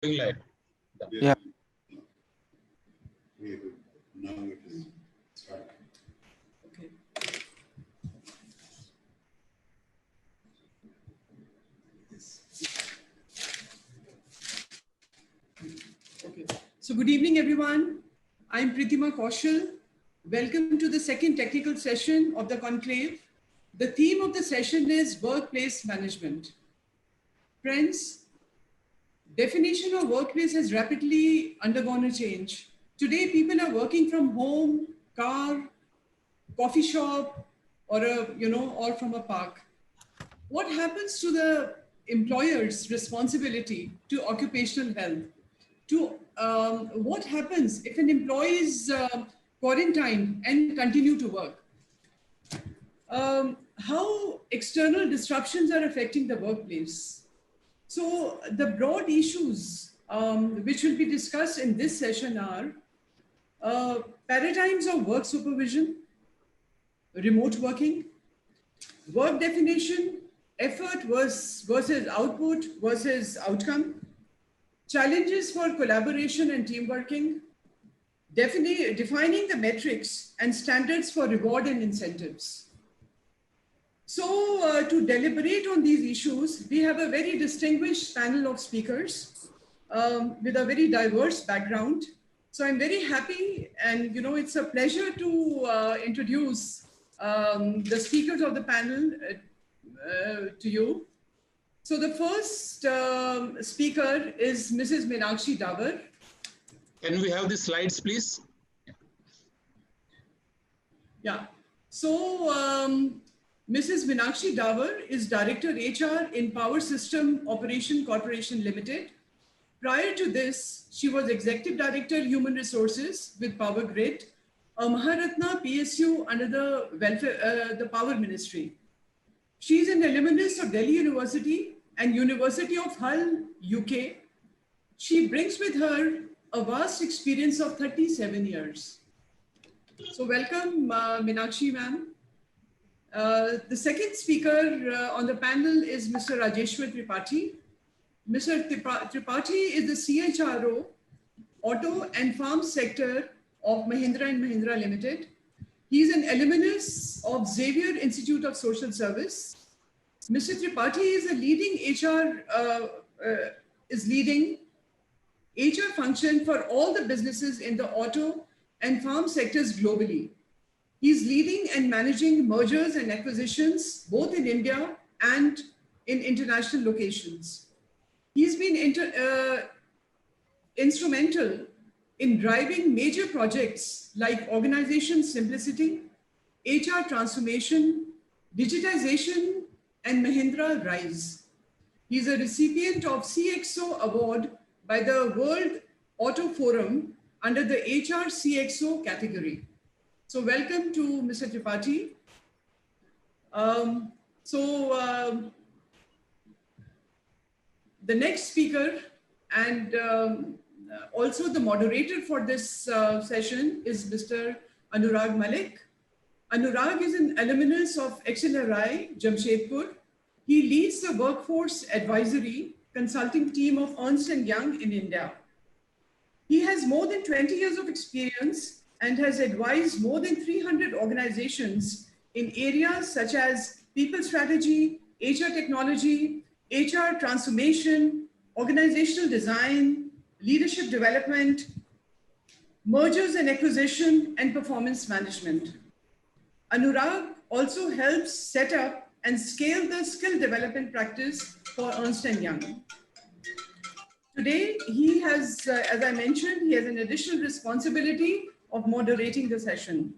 Light. Yeah. Now it is start. Okay. Okay. So good evening, everyone. I'm Pritima Kaushal. Welcome to the second technical session of the conclave. The theme of the session is workplace management. Friends, definition of workplace has rapidly undergone a change. Today, people are working from home, car, coffee shop, or from a park. What happens to the employer's responsibility to occupational health? What happens if an employee is quarantined and continue to work? How external disruptions are affecting the workplace? So the broad issues which will be discussed in this session are paradigms of work supervision, remote working, work definition, effort versus output versus outcome, challenges for collaboration and team working, defining the metrics and standards for reward and incentives. So to deliberate on these issues, we have a very distinguished panel of speakers with a very diverse background. So I'm very happy, and it's a pleasure to introduce the speakers of the panel to you. So the first speaker is Mrs. Meenakshi Davar. Can we have the slides, please? Yeah. So Mrs. Meenakshi Davar is Director HR in Power System Operation Corporation Limited. Prior to this, she was Executive Director Human Resources with Power Grid, a Maharatna PSU under the Power Ministry. She is an alumnus of Delhi University and University of Hull, UK. She brings with her a vast experience of 37 years. So welcome, Meenakshi ma'am. The second speaker on the panel is Mr. Rajeshwar Tripathi. Mr. Tripathi is the CHRO, Auto and Farm Sector of Mahindra & Mahindra Limited. He is an alumnus of Xavier Institute of Social Service. Mr. Tripathi is a leading HR function for all the businesses in the auto and farm sectors globally. He's leading and managing mergers and acquisitions, both in India and in international locations. He's been instrumental in driving major projects like organization simplicity, HR transformation, digitization, and Mahindra Rise. He's a recipient of CXO Award by the World Auto Forum under the HR CXO category. So welcome to Mr. Tripathi. The next speaker and also the moderator for this session is Mr. Anurag Malik. Anurag is an alumnus of XLRI, Jamshedpur. He leads the workforce advisory consulting team of Ernst & Young in India. He has more than 20 years of experience and has advised more than 300 organizations in areas such as people strategy, HR technology, HR transformation, organizational design, leadership development, mergers and acquisition, and performance management. Anurag also helps set up and scale the skill development practice for Ernst & Young. Today, he has, as I mentioned, he has an additional responsibility of moderating the session.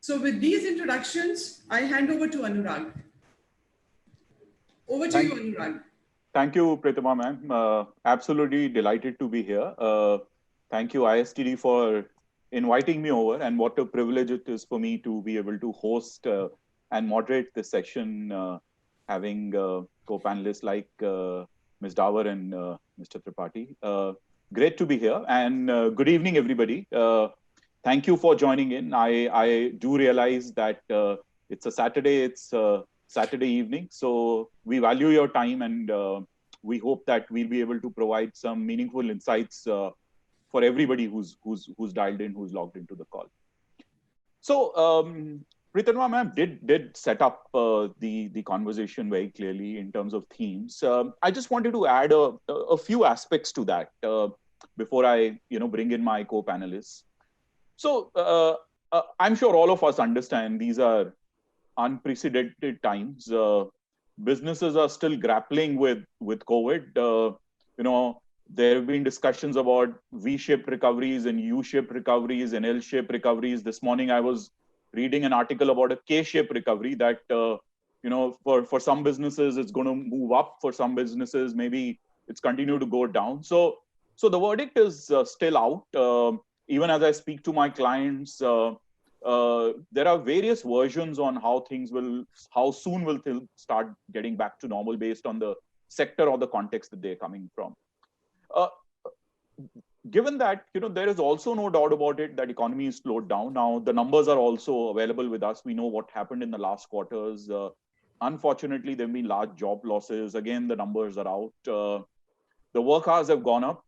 So with these introductions, I hand over to Anurag. Over to you, Anurag. Thank you, Pritima ma'am. Absolutely delighted to be here. Thank you, ISTD, for inviting me over, and what a privilege it is for me to be able to host and moderate this session, having co-panelists like Ms. Davar and Mr. Tripathi. Great to be here, and good evening, everybody. Thank you for joining in. I do realize that it's a Saturday, it's Saturday evening, so we value your time, and we hope that we'll be able to provide some meaningful insights for everybody who's dialed in, who's logged into the call. So Pritanma ma'am did set up the conversation very clearly in terms of themes. I just wanted to add a few aspects to that before I bring in my co-panelists. So I'm sure all of us understand these are unprecedented times. Businesses are still grappling with COVID. There have been discussions about V-shaped recoveries and U-shaped recoveries and L-shaped recoveries. This morning, I was reading an article about a K-shaped recovery that, for some businesses, it's going to move up. For some businesses, maybe it's continued to go down. So the verdict is still out. Even as I speak to my clients, there are various versions on how soon will things start getting back to normal based on the sector or the context that they're coming from. Given that, there is also no doubt about it that economy is slowed down. Now, the numbers are also available with us. We know what happened in the last quarters. Unfortunately, there have been large job losses. Again, the numbers are out. The work hours have gone up.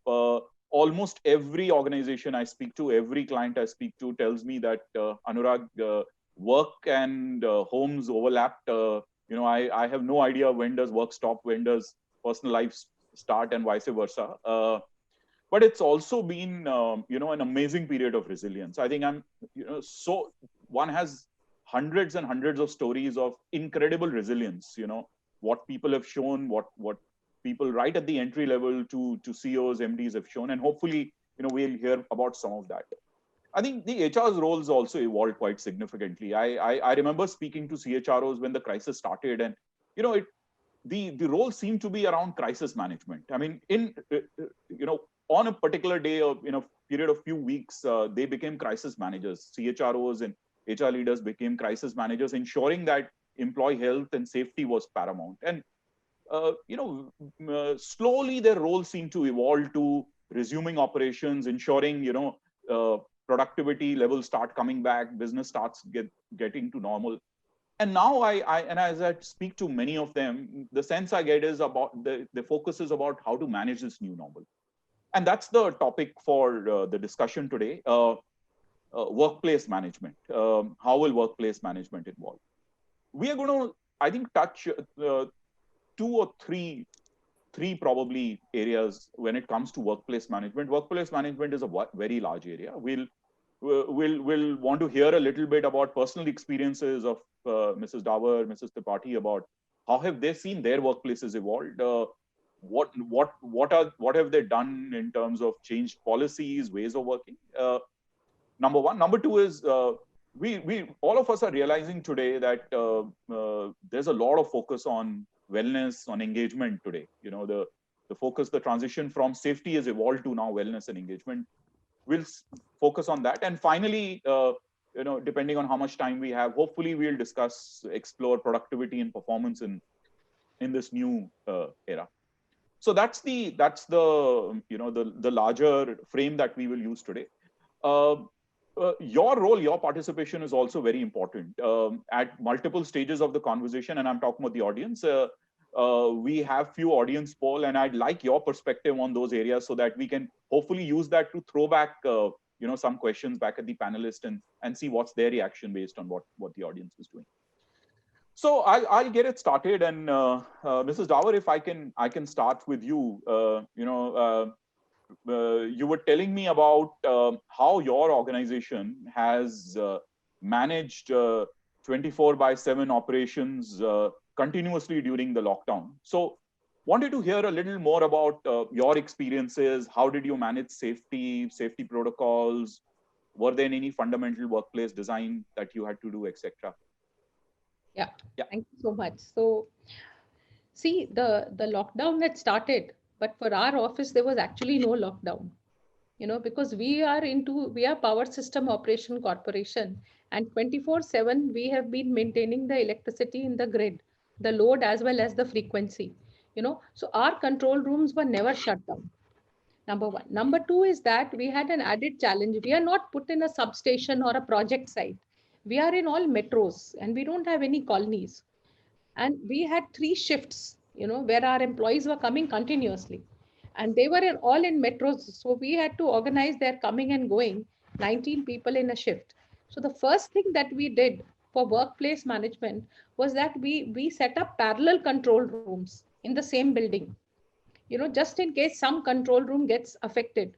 Almost every organization I speak to, every client I speak to tells me that, Anurag, work and homes overlapped. I have no idea when does work stop, when does personal life start, and vice versa. But it's also been, an amazing period of resilience. I think one has hundreds and hundreds of stories of incredible resilience. What people have shown, what people right at the entry level to CEOs, MDs have shown, and hopefully, we'll hear about some of that. I think the HR's roles also evolved quite significantly. I remember speaking to CHROs when the crisis started, and the role seemed to be around crisis management. I mean, on a particular day or in a period of few weeks, they became crisis managers. CHROs and HR leaders became crisis managers, ensuring that employee health and safety was paramount. And slowly their role seemed to evolve to resuming operations, ensuring productivity levels start coming back, business starts getting to normal. And now as I speak to many of them, the sense I get is about the focus is about how to manage this new normal. And that's the topic for the discussion today. Workplace management. How will workplace management evolve? We are going to, I think, touch two or three probably areas when it comes to workplace management. Workplace management is a very large area. We'll want to hear a little bit about personal experiences of Mrs. Davar, Mrs. Tripathi, about how have they seen their workplaces evolved. What have they done in terms of changed policies, ways of working? Number one. Number two is we all of us are realizing today that there's a lot of focus on wellness, on engagement today. The focus, the transition from safety has evolved to now wellness and engagement. We'll focus on that. And finally, depending on how much time we have, hopefully we'll explore productivity and performance in this new era. So that's the larger frame that we will use today. Your role, your participation is also very important at multiple stages of the conversation, and I'm talking about the audience. We have few audience poll, and I'd like your perspective on those areas so that we can hopefully use that to throw back some questions back at the panelists and see what's their reaction based on what the audience is doing. So I'll get it started, and Mrs. Davar, if I can start with you. You were telling me about how your organization has managed 24/7 operations continuously during the lockdown. So wanted to hear a little more about your experiences. How did you manage safety protocols? Were there any fundamental workplace design that you had to do, etc.? Yeah, thank you so much. So see, the lockdown had started, but for our office, there was actually no lockdown, because we are Power System Operation Corporation, and 24/7, we have been maintaining the electricity in the grid, the load as well as the frequency, so our control rooms were never shut down. Number one. Number two is that we had an added challenge. We are not put in a substation or a project site. We are in all metros and we don't have any colonies. And we had 3 shifts, where our employees were coming continuously. And they were all in metros. So we had to organize their coming and going, 19 people in a shift. So the first thing that we did for workplace management was that we set up parallel control rooms in the same building, just in case some control room gets affected,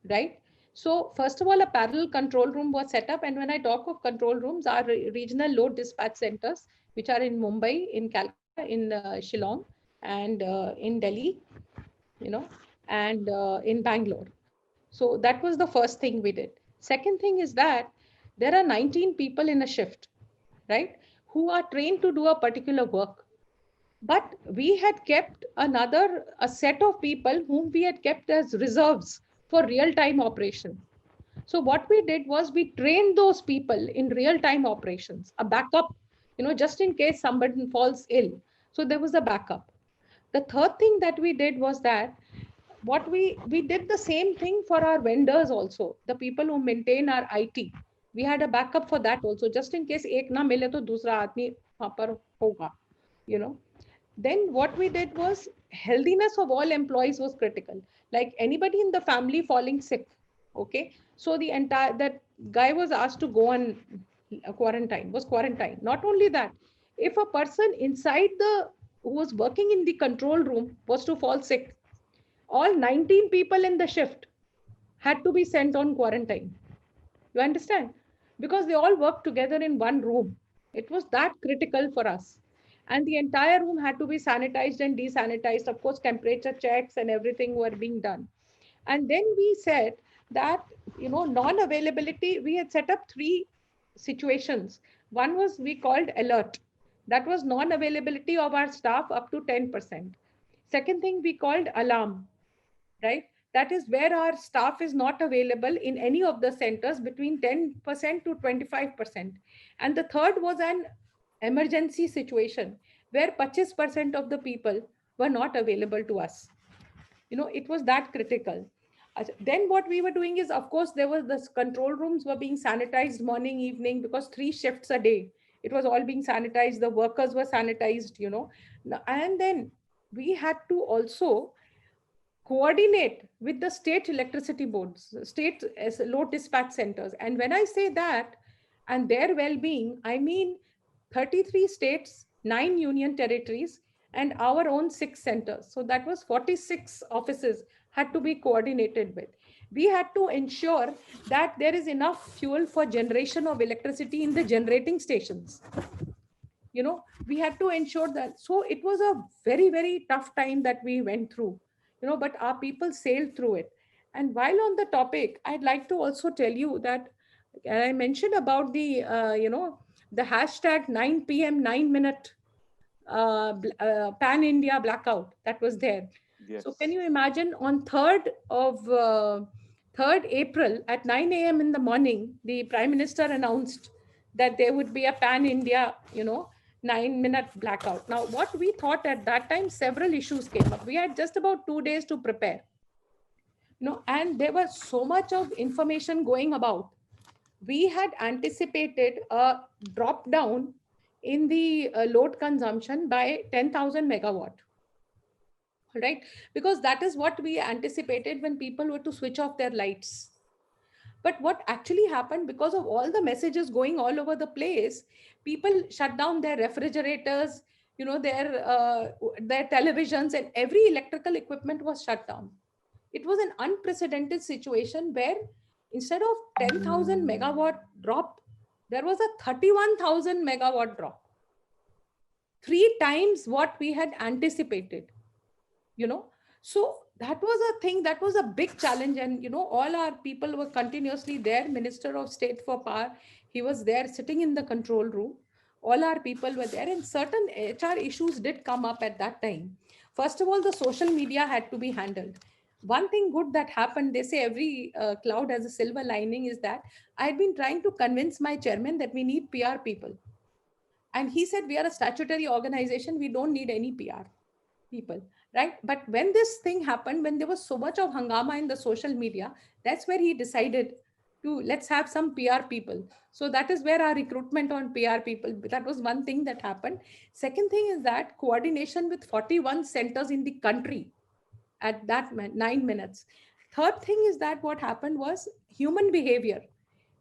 right? So first of all, a parallel control room was set up. And when I talk of control rooms, our regional load dispatch centers, which are in Mumbai, in Calcutta, in Shillong, and in Delhi, and in Bangalore. So that was the first thing we did. Second thing is that there are 19 people in a shift, right, who are trained to do a particular work. But we had kept a set of people whom we had kept as reserves for real-time operation. So what we did was we trained those people in real-time operations, a backup, just in case somebody falls ill. So there was a backup. The third thing that we did was that we did the same thing for our vendors also, the people who maintain our IT. We had a backup for that also, just in case ek na mile to dusra aadmi wahan par hoga, Then what we did was healthiness of all employees was critical. Like anybody in the family falling sick, okay? So that guy was asked to go on was quarantined. Not only that, if a person inside who was working in the control room was to fall sick, all 19 people in the shift had to be sent on quarantine. You understand? Because they all worked together in one room. It was that critical for us. And the entire room had to be sanitized and desanitized. Of course, temperature checks and everything were being done. And then we said that, non-availability, we had set up 3 situations. One was we called alert. That was non-availability of our staff up to 10%. Second thing we called alarm, right? That is where our staff is not available in any of the centers between 10% to 25%. And the third was an emergency situation where 25% of the people were not available to us. It was that critical. Then what we were doing is, of course, there was this control rooms were being sanitized morning, evening, because 3 shifts a day. It was all being sanitized. The workers were sanitized, And then we had to also coordinate with the state electricity boards, state load dispatch centers. And when I say that, and their well-being, I mean 33 states, 9 union territories, and our own 6 centers. So that was 46 offices had to be coordinated with. We had to ensure that there is enough fuel for generation of electricity in the generating stations. We had to ensure that. So it was a very, very tough time that we went through, but our people sailed through it. And while on the topic, I'd like to also tell you that I mentioned about the, the hashtag 9 p.m. 9-minute pan-India blackout that was there. Yes. So can you imagine on 3rd April at 9 a.m. in the morning, the Prime Minister announced that there would be a pan-India, 9-minute blackout. Now, what we thought at that time, several issues came up. We had just about 2 days to prepare, and there was so much of information going about. We had anticipated a drop down in the load consumption by 10,000 megawatt, right? Because that is what we anticipated when people were to switch off their lights. But what actually happened, because of all the messages going all over the place, people shut down their refrigerators, their televisions, and every electrical equipment was shut down. It was an unprecedented situation where instead of 10,000 megawatt drop, there was a 31,000 megawatt drop. 3 times what we had anticipated, So that was a thing, that was a big challenge. And, all our people were continuously there. Minister of State for Power, he was there sitting in the control room. All our people were there, and certain HR issues did come up at that time. First of all, the social media had to be handled. One thing good that happened, they say every cloud has a silver lining, is that I had been trying to convince my chairman that we need PR people. And he said, we are a statutory organization, we don't need any PR people, right? But when this thing happened, when there was so much of hangama in the social media, that's where he decided to let's have some PR people. So that is where our recruitment on PR people, that was one thing that happened. Second thing is that coordination with 41 centers in the country at that 9 minutes. Third thing is that what happened was human behavior.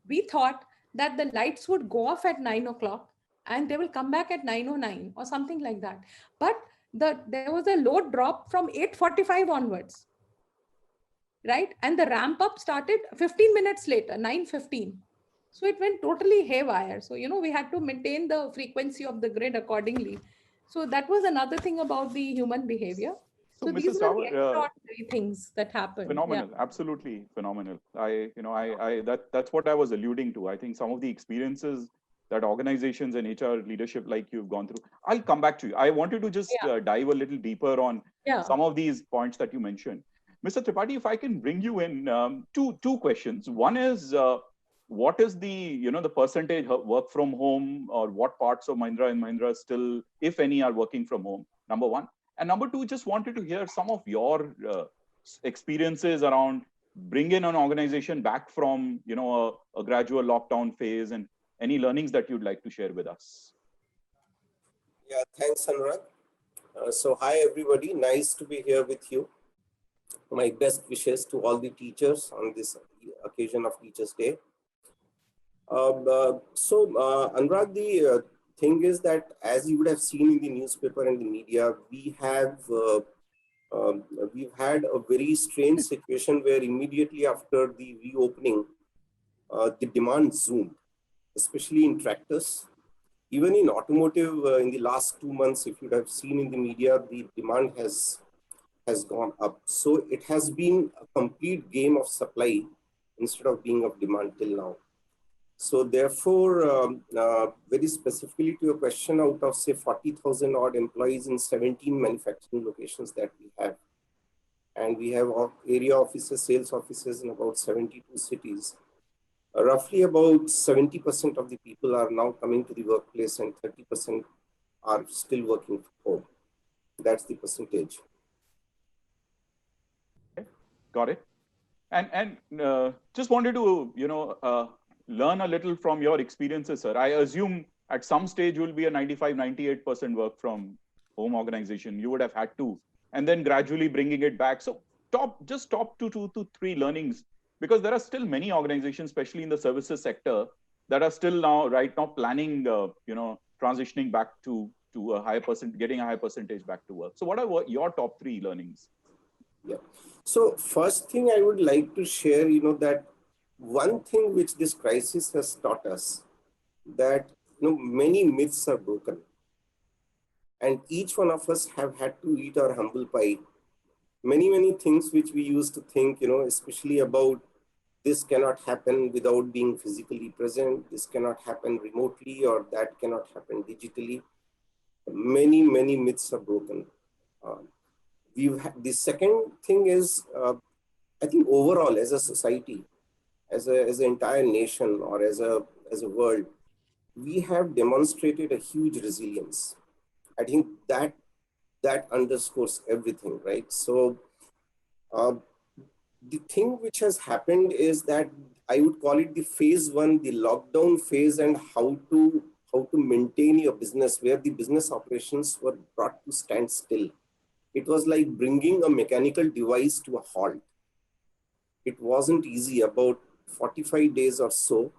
We thought that the lights would go off at 9 o'clock and they will come back at 9:09 or something like that. But there was a load drop from 8:45 onwards, right? And the ramp up started 15 minutes later, 9:15. So it went totally haywire. So, we had to maintain the frequency of the grid accordingly. So that was another thing about the human behavior. So these Mrs. were the Rawat, extraordinary things that happened. phenomenal, absolutely phenomenal. That's what I was alluding to. I think some of the experiences that organizations and HR leadership like you've gone through. I'll come back to you. I wanted to just dive a little deeper on some of these points that you mentioned. Mr. Tripathi, if I can bring you in, two questions. One is, what is the the percentage work from home, or what parts of Mahindra and Mahindra still, if any, are working from home? Number one. And number two, just wanted to hear some of your experiences around bringing an organization back from a gradual lockdown phase, and any learnings that you'd like to share with us. Yeah, thanks, Anurag. So hi, everybody. Nice to be here with you. My best wishes to all the teachers on this occasion of Teachers' Day. Anurag, the thing is that, as you would have seen in the newspaper and the media, we've had a very strange situation where immediately after the reopening, the demand zoomed, especially in tractors. Even in automotive, in the last 2 months, if you have seen in the media, the demand has gone up. So it has been a complete game of supply instead of being of demand till now. So therefore, very specifically to your question, out of say 40,000 odd employees in 17 manufacturing locations that we have, and we have area offices, sales offices in about 72 cities, roughly about 70% of the people are now coming to the workplace and 30% are still working from home. That's the percentage. Okay. Got it. And just wanted to, learn a little from your experiences, sir. I assume at some stage you will be a 95, 98% work from home organization. You would have had to, and then gradually bringing it back. So top 2 to 3 learnings, because there are still many organizations, especially in the services sector, that are still right now planning, transitioning back to a higher getting a higher percentage back to work. So what are your top 3 learnings? Yeah. So first thing I would like to share, that one thing which this crisis has taught us, that many myths are broken, and each one of us have had to eat our humble pie. Many things which we used to think, especially about this cannot happen without being physically present, this cannot happen remotely, or that cannot happen digitally. Many myths are broken. The second thing is, I think overall as a society, as an entire nation, or as a world, we have demonstrated a huge resilience. I think that underscores everything, right? So the thing which has happened is that I would call it the phase 1, the lockdown phase, and how to maintain your business, where the business operations were brought to stand still. It was like bringing a mechanical device to a halt. It wasn't easy. About 45 days or so,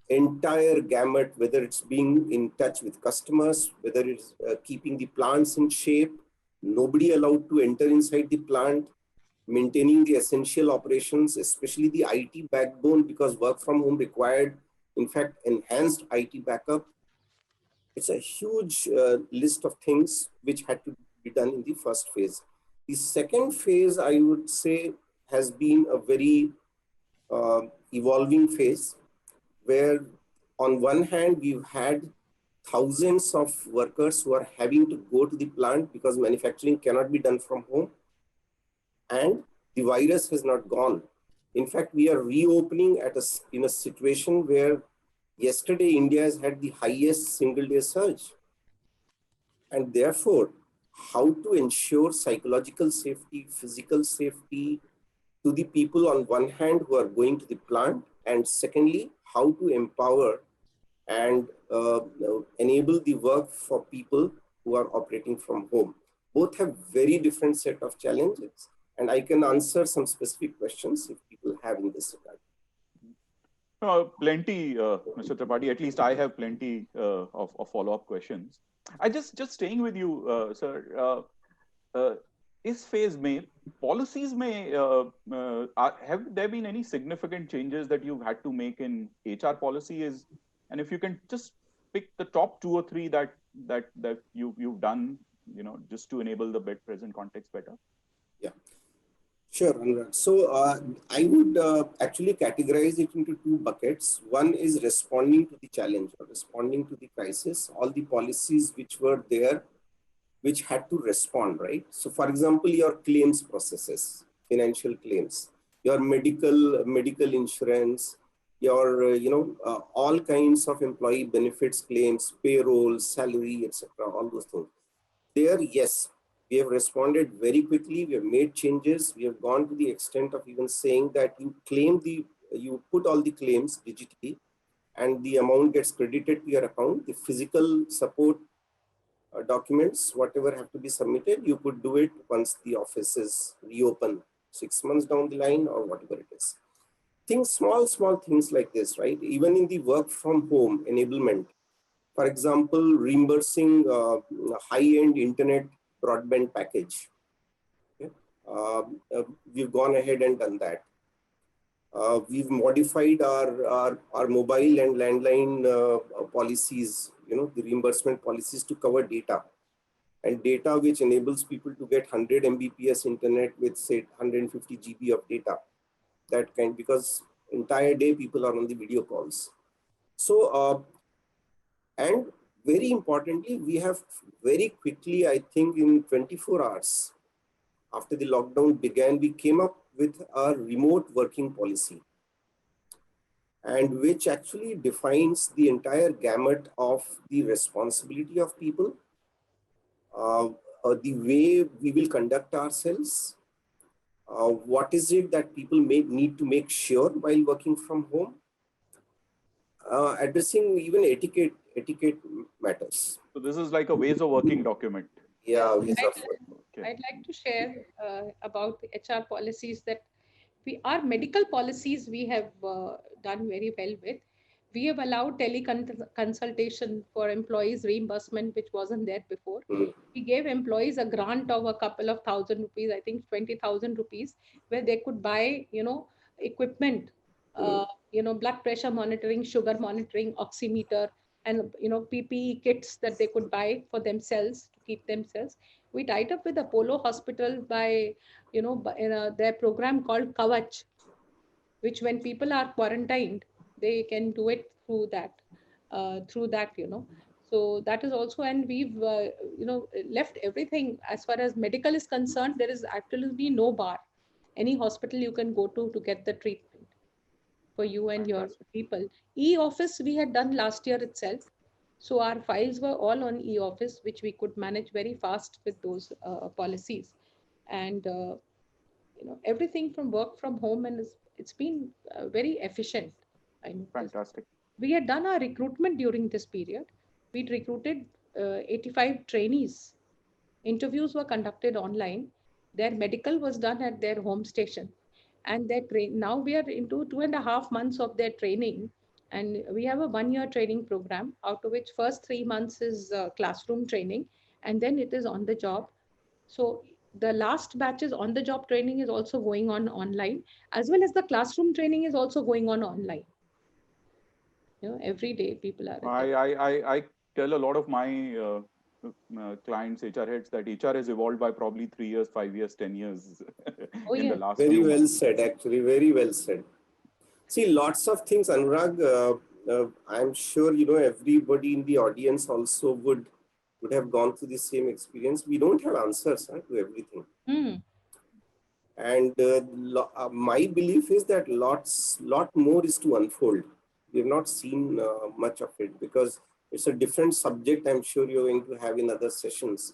entire gamut, whether it's being in touch with customers, whether it's keeping the plants in shape, nobody allowed to enter inside the plant, maintaining the essential operations, especially the IT backbone, because work from home required, in fact, enhanced IT backup. It's a huge list of things which had to be done in the first phase. The second phase, I would say, has been a very evolving phase, where on one hand, we've had thousands of workers who are having to go to the plant because manufacturing cannot be done from home, and the virus has not gone. In fact, we are reopening in a situation where yesterday India has had the highest single-day surge. And therefore, how to ensure psychological safety, physical safety, to the people on one hand who are going to the plant, and secondly, how to empower and enable the work for people who are operating from home. Both have very different set of challenges, and I can answer some specific questions if people have in this regard. Plenty, Mr. Tripathi. At least I have plenty of follow-up questions. I just staying with you, sir. Is phase may policies may have there been any significant changes that you've had to make in HR policies? And if you can just pick the top 2 or 3 that you've done, just to enable the present context better. Yeah. Sure, Anurag. So I would actually categorize it into 2 buckets. One is responding to the challenge or responding to the crisis, all the policies which were there, which had to respond, right? So for example, your claims processes, financial claims, your medical insurance, your, all kinds of employee benefits claims, payroll, salary, etc., all those things. There, yes, we have responded very quickly. We have made changes. We have gone to the extent of even saying that you put all the claims digitally and the amount gets credited to your account. The physical support documents, whatever have to be submitted, you could do it once the offices reopen 6 months down the line or whatever it is. Things, small things like this, right? Even in the work from home enablement, for example, reimbursing high-end internet broadband package. Okay? We've gone ahead and done that. We've modified our mobile and landline policies, the reimbursement policies to cover data. And data which enables people to get 100 Mbps internet with, say, 150 GB of data. That kind, because entire day people are on the video calls. So, and very importantly, we have very quickly, I think in 24 hours after the lockdown began, we came up with a remote working policy, and which actually defines the entire gamut of the responsibility of people, the way we will conduct ourselves, what is it that people may need to make sure while working from home, addressing even etiquette matters. So this is like a ways of working document. Yeah, I'd like to share about the HR policies that our medical policies we have done very well with. We have allowed teleconsultation for employees reimbursement, which wasn't there before. We gave employees a grant of a couple of thousand rupees, I think 20,000 rupees, where they could buy, equipment, blood pressure monitoring, sugar monitoring, oximeter, and, PPE kits that they could buy for themselves to keep themselves. We tied up with Apollo Hospital by, their program called Kavach, which when people are quarantined, they can do it through that, So that is also, and we've, left everything as far as medical is concerned. There is absolutely no bar. Any hospital you can go to get the treatment for you and your people. E-office we had done last year itself. So our files were all on e-office, which we could manage very fast with those policies. And, everything from work from home, and it's been very efficient. Fantastic. We had done our recruitment during this period. We'd recruited 85 trainees. Interviews were conducted online. Their medical was done at their home station. And now we are into 2.5 months of their training. And we have a 1-year training program, out of which first 3 months is classroom training, and then it is on the job. So the last batches on the job training is also going on online, as well as the classroom training is also going on online. Every day people are. I tell a lot of my clients, HR heads, that HR has evolved by probably 3 years, 5 years, 10 years in the last very few well months. said, actually, very well said. See, lots of things, Anurag. I'm sure, everybody in the audience also would have gone through the same experience. We don't have answers to everything. And my belief is that lot more is to unfold. We have not seen much of it because it's a different subject. I'm sure you're going to have in other sessions,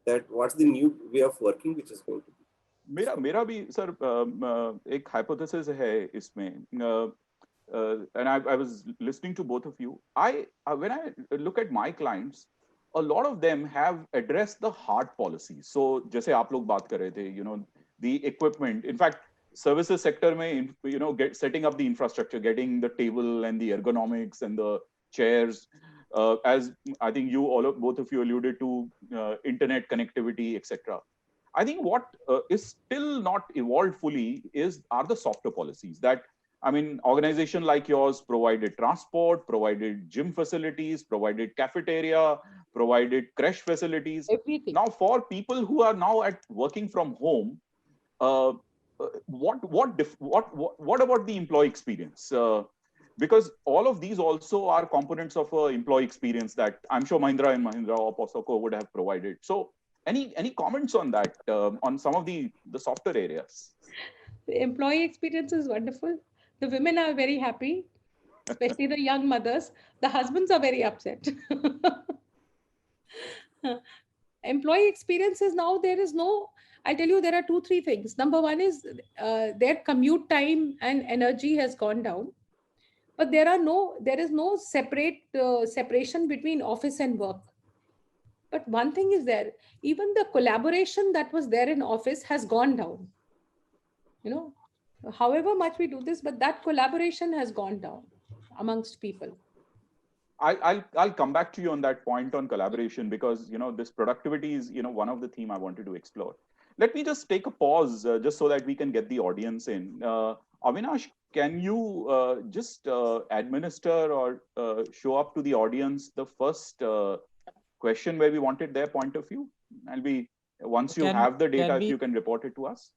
that what's the new way of working which is going to be. मेरा भी sir एक hypothesis है इसमें, and I was listening to both of you. When I look at my clients, a lot of them have addressed the hard policies. So जैसे आप लोग बात कर रहे थे, the equipment. In fact, services sector में, setting up the infrastructure, getting the table and the ergonomics and the chairs. As I think both of you alluded to, internet connectivity, etc. I think what is still not evolved fully are the softer policies that, I mean, organization like yours provided transport, provided gym facilities, provided cafeteria, provided crash facilities. Everything. Now, for people who are now working from home, what about the employee experience? Because all of these also are components of employee experience that I'm sure Mahindra & Mahindra or POSOCO would have provided. So, any comments on that, on some of the softer areas? The employee experience is wonderful. The women are very happy, especially the young mothers. The husbands are very upset. Employee experience is now, I'll tell you, there are 2-3 things. Number one is their commute time and energy has gone down. But there is no separation between office and work. But one thing is there, even the collaboration that was there in office has gone down. However much we do this, but that collaboration has gone down amongst people. I'll come back to you on that point on collaboration, because this productivity is one of the theme I wanted to explore. Let me just take a pause just so that we can get the audience in. Avinash, can you just administer or show up to the audience the first question where we wanted their point of view? Once you have the data, if you can report it to us.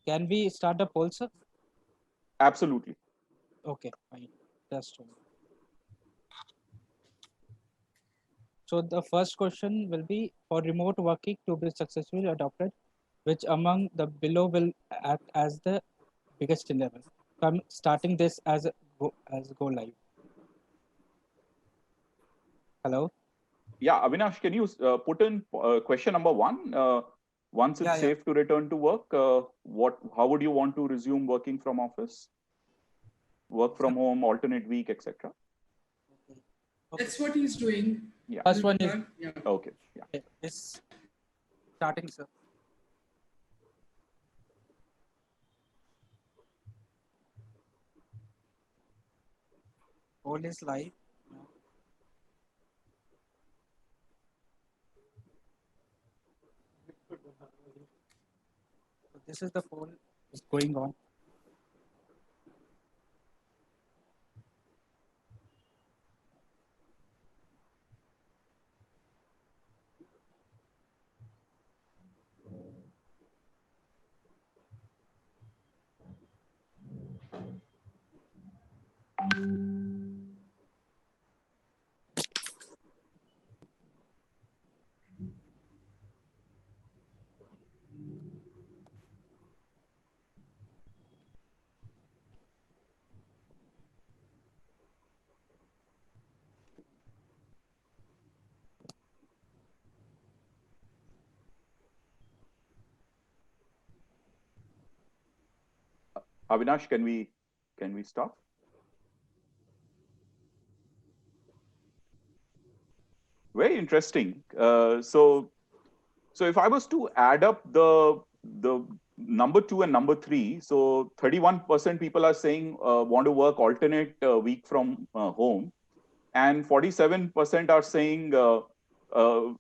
Can we start the poll, sir? Absolutely. Okay, fine. Just one. So the first question will be, for remote working to be successfully adopted, which among the below will act as the biggest enabler? Starting this as go live. Hello. Yeah, Avinash, can you put in question number 1? Once it's safe to return to work, how would you want to resume working from office? Work from home, alternate week, etc. That's what he's doing. Yeah. First one is okay. Yeah. It's starting, sir. Poll is live. So this is the poll is going on. Avinash, can we stop? Very interesting. So if I was to add up the number 2 and number 3, so 31% people are saying want to work alternate week from home, and 47% are saying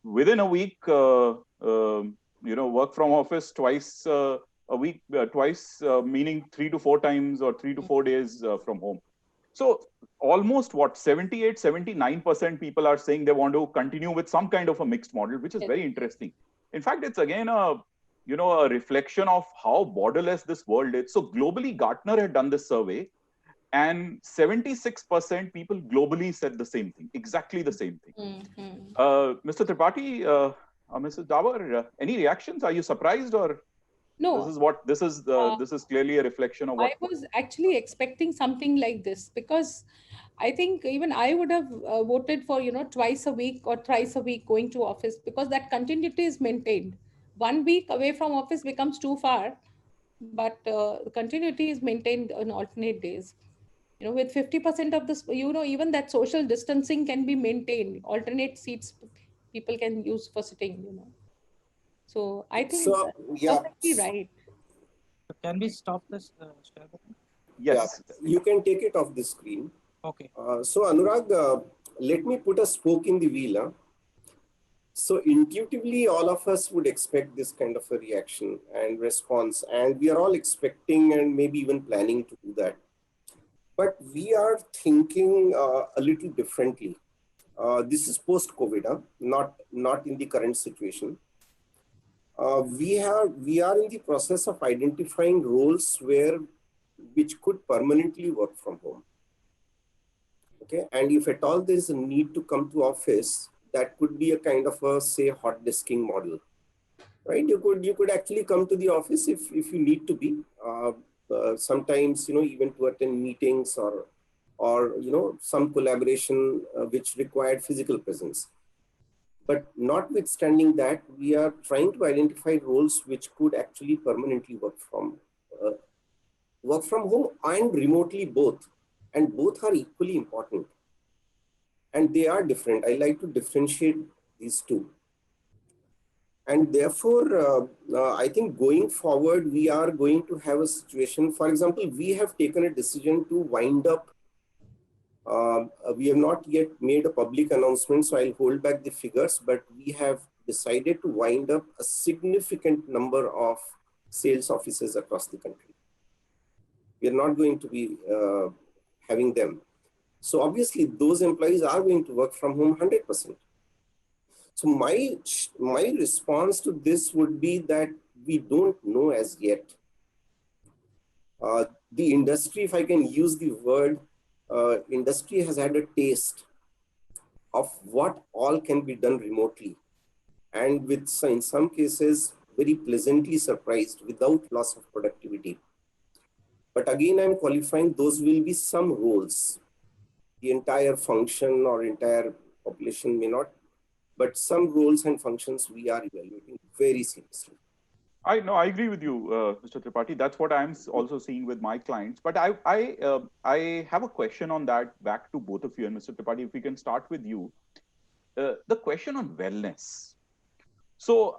within a week, work from office twice a week, meaning 3 to 4 times or 3 to 4 days from home. So almost 79% people are saying they want to continue with some kind of a mixed model, which is very interesting. In fact, it's again a reflection of how borderless this world is. So globally, Gartner had done this survey, and 76% people globally said the same thing, exactly the same thing. Mm-hmm. Mr. Tripathi, Mrs. Davar, any reactions? Are you surprised, or no? This is clearly a reflection of what I was actually expecting something like this, because I think even I would have voted for twice a week or thrice a week going to office, because that continuity is maintained. 1 week away from office becomes too far, but continuity is maintained on alternate days. With 50% of this, even that social distancing can be maintained. Alternate seats people can use for sitting. So I think So, yeah. perfectly right. Can we stop this share button? Yes. Yeah, you can take it off the screen. Okay. So Anurag, let me put a spoke in the wheel. So intuitively, all of us would expect this kind of a reaction and response, and we are all expecting and maybe even planning to do that. But we are thinking a little differently. This is post-COVID, not in the current situation. We are in the process of identifying roles which could permanently work from home. Okay, and if at all there is a need to come to office, that could be a kind of a, say, hot desking model, right? You could actually come to the office if you need to be. Sometimes, even to attend meetings or some collaboration which required physical presence. But notwithstanding that, we are trying to identify roles which could actually permanently work from home and remotely both. And both are equally important. And they are different. I like to differentiate these two. And therefore, I think going forward, we are going to have a situation. For example, we have taken a decision to wind up. We have not yet made a public announcement, so I'll hold back the figures, but we have decided to wind up a significant number of sales offices across the country. We are not going to be having them. So obviously, those employees are going to work from home 100%. So my response to this would be that we don't know as yet. The industry, if I can use the word, industry has had a taste of what all can be done remotely, and in some cases, very pleasantly surprised without loss of productivity. But again, I'm qualifying those will be some roles. The entire function or entire population may not, but some roles and functions we are evaluating very seriously. I agree with you, Mr. Tripathi. That's what I'm also seeing with my clients. But I have a question on that back to both of you. And Mr. Tripathi, if we can start with you, the question on wellness. So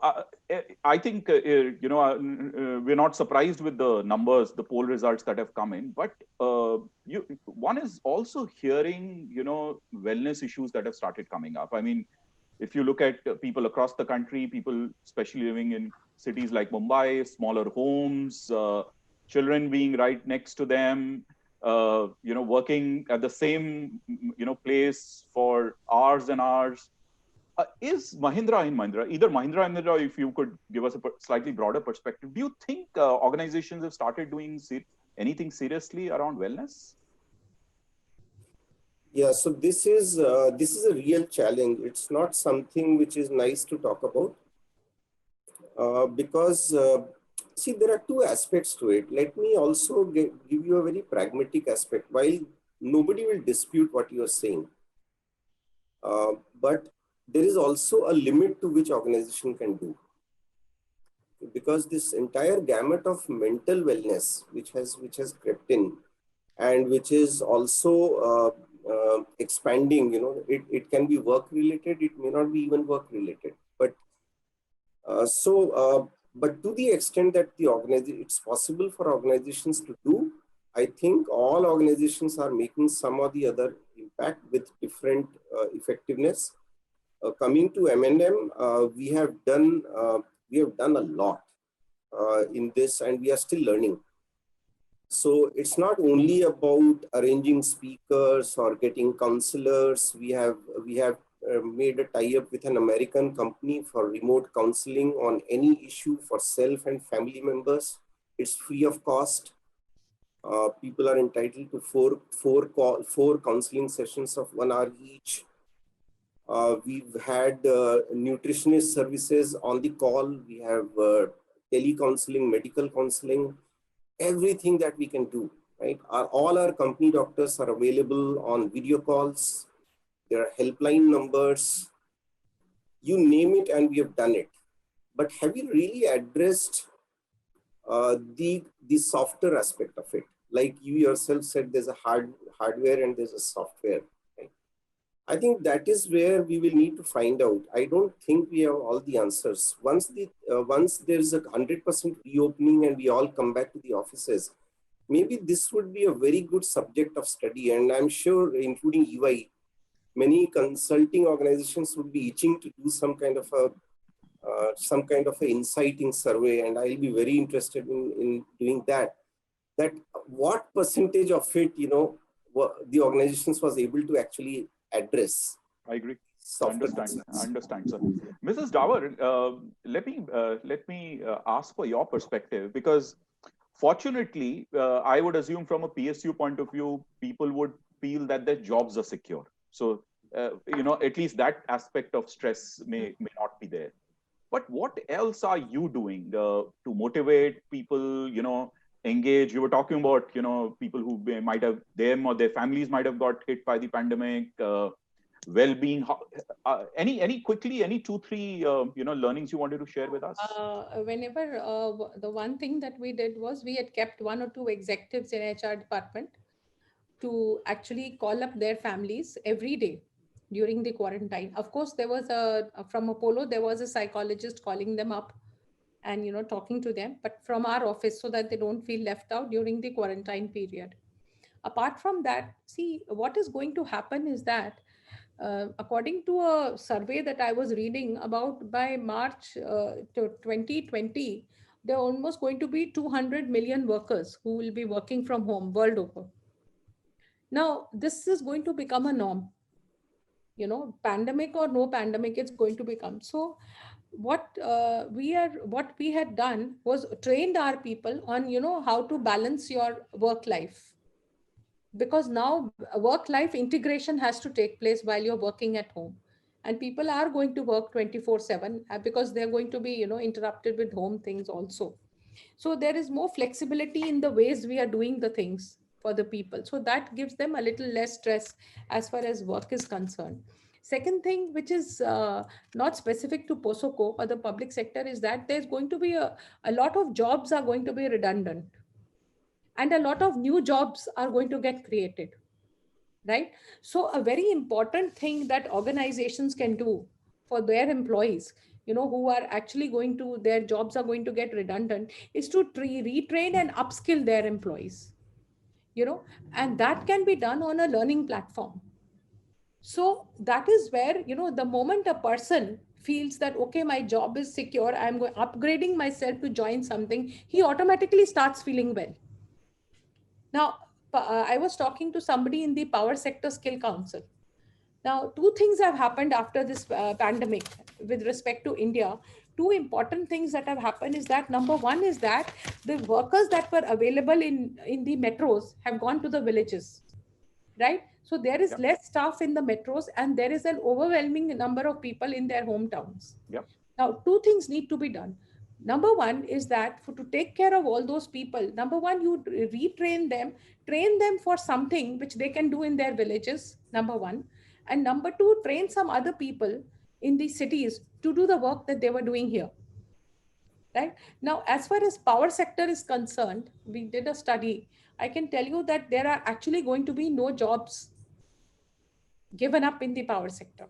I think we're not surprised with the numbers, the poll results that have come in. But one is also hearing wellness issues that have started coming up. I mean, if you look at people across the country, people especially living in cities like Mumbai, smaller homes, children being right next to them, working at the same place for hours and hours. Is Mahindra & Mahindra, either Mahindra & Mahindra, if you could give us a slightly broader perspective, do you think organizations have started doing anything seriously around wellness? Yeah, so this is a real challenge. It's not something which is nice to talk about because, see, there are two aspects to it. Let me also give you a very pragmatic aspect. While nobody will dispute what you are saying, but there is also a limit to which organization can do. Because this entire gamut of mental wellness, which has crept in, and which is also expanding, it can be work related, it may not be even work related. But but to the extent that it's possible for organizations to do, I think all organizations are making some or the other impact with different effectiveness. Coming to M&M, we have done a lot in this, and we are still learning. So it's not only about arranging speakers or getting counselors. We have made a tie-up with an American company for remote counseling on any issue for self and family members. It's free of cost. People are entitled to four counseling sessions of 1 hour each. We've had nutritionist services on the call. We have tele-counseling, medical counseling, everything that we can do, right? All our company doctors are available on video calls. There are helpline numbers. You name it, and we have done it. but have you really addressed the softer aspect of it? Like you yourself said, there's a hardware and there's a software. Right? I think that is where we will need to find out. I don't think we have all the answers. Once there's a 100% reopening and we all come back to the offices, maybe this would be a very good subject of study. And I'm sure, including EY, many consulting organizations would be itching to do some kind of a inciting survey, and I'll be very interested in doing that. That what percentage of it, the organizations was able to actually address. I agree. I understand, sir. Mrs. Davar, let me ask for your perspective, because fortunately, I would assume from a PSU point of view, people would feel that their jobs are secure. So, at least that aspect of stress may not be there. But what else are you doing to motivate people, engage? You were talking about, people who might have, them or their families might have got hit by the pandemic, well-being. Any 2, 3, learnings you wanted to share with us? Whenever the one thing that we did was we had kept 1 or 2 executives in HR department to actually call up their families every day during the quarantine. Of course, there was from Apollo, there was a psychologist calling them up and, talking to them, but from our office, so that they don't feel left out during the quarantine period. Apart from that, see, what is going to happen is that according to a survey that I was reading about, by March to 2020, there are almost going to be 200 million workers who will be working from home world over. Now, this is going to become a norm. Pandemic or no pandemic, it's going to become. So what we had done was trained our people on, how to balance your work life. Because now work life integration has to take place while you're working at home. And people are going to work 24/7 because they're going to be, interrupted with home things also. So there is more flexibility in the ways we are doing the things for the people. So that gives them a little less stress as far as work is concerned. Second thing, which is not specific to POSOCO or the public sector, is that there's going to be a lot of jobs are going to be redundant. And a lot of new jobs are going to get created, right? So a very important thing that organizations can do for their employees, who are actually their jobs are going to get redundant, is to retrain and upskill their employees, and that can be done on a learning platform. So that is where, the moment a person feels that, okay, my job is secure, I'm upgrading myself to join something, he automatically starts feeling well. Now, I was talking to somebody in the Power Sector Skill Council. Now, 2 things have happened after this pandemic with respect to India. 2 important things that have happened is that, number one is that the workers that were available in the metros have gone to the villages, right? So there is less staff in the metros and there is an overwhelming number of people in their hometowns. Yep. Now, 2 things need to be done. Number one is that to take care of all those people, number one, you retrain them, train them for something which they can do in their villages, number one. And number 2, train some other people in the cities to do the work that they were doing here. Right? Now, as far as power sector is concerned, we did a study. I can tell you that there are actually going to be no jobs given up in the power sector.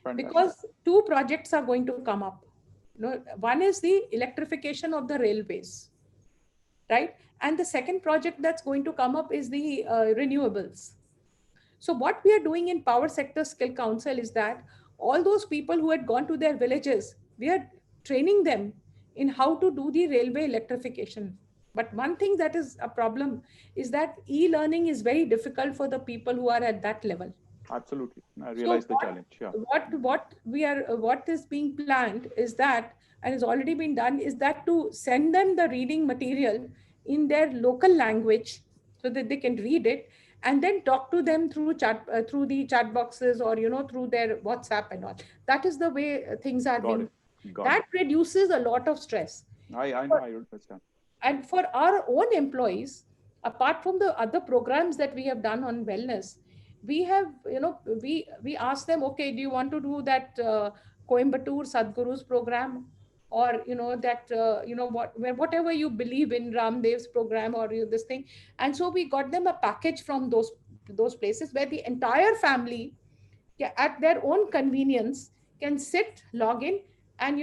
Fantastic. Because 2 projects are going to come up. One is the electrification of the railways, right? And the second project that's going to come up is the renewables. So what we are doing in Power Sector Skill Council is that all those people who had gone to their villages, we are training them in how to do the railway electrification. But one thing that is a problem is that e-learning is very difficult for the people who are at that level. Absolutely. I realize the challenge. Yeah. What is being planned is that, and has already been done, is that to send them the reading material in their local language so that they can read it, and then talk to them through the chat boxes or, through their WhatsApp and all. That is the way things are being. That reduces a lot of stress. I understand. And for our own employees, apart from the other programs that we have done on wellness, we have, we ask them, okay, do you want to do that Coimbatore Sadhguru's program? or that whatever you believe in Ramdev's program or this thing. And so we got them a package from those places where the entire family at their own convenience can sit, log in, and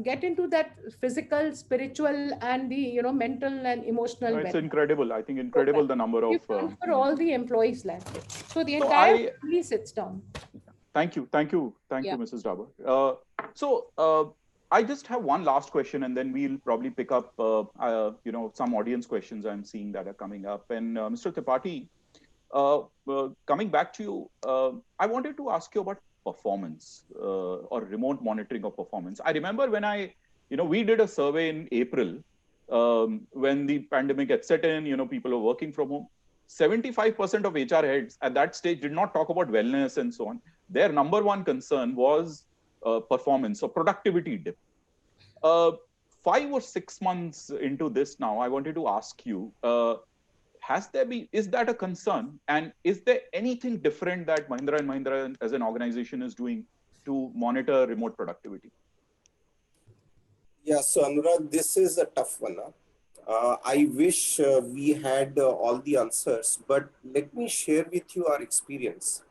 get into that physical, spiritual, and the mental and emotional It's benefit. incredible. I think incredible the number of. We've done for all the employees last year. So the So entire family sits down. Thank you, Yeah. Mrs. Dabur. I just have one last question, and then we'll probably pick up, some audience questions I'm seeing that are coming up. And Mr. Tripathi, coming back to you, I wanted to ask you about performance or remote monitoring of performance. I remember when we did a survey in April when the pandemic had set in, people were working from home. 75% of HR heads at that stage did not talk about wellness and so on. Their number one concern was performance or productivity dip. 5 or 6 months into this now, I wanted to ask you, is that a concern? And is there anything different that Mahindra & Mahindra as an organization is doing to monitor remote productivity? Yeah, so Anurag, this is a tough one. I wish we had all the answers, but let me share with you our experience.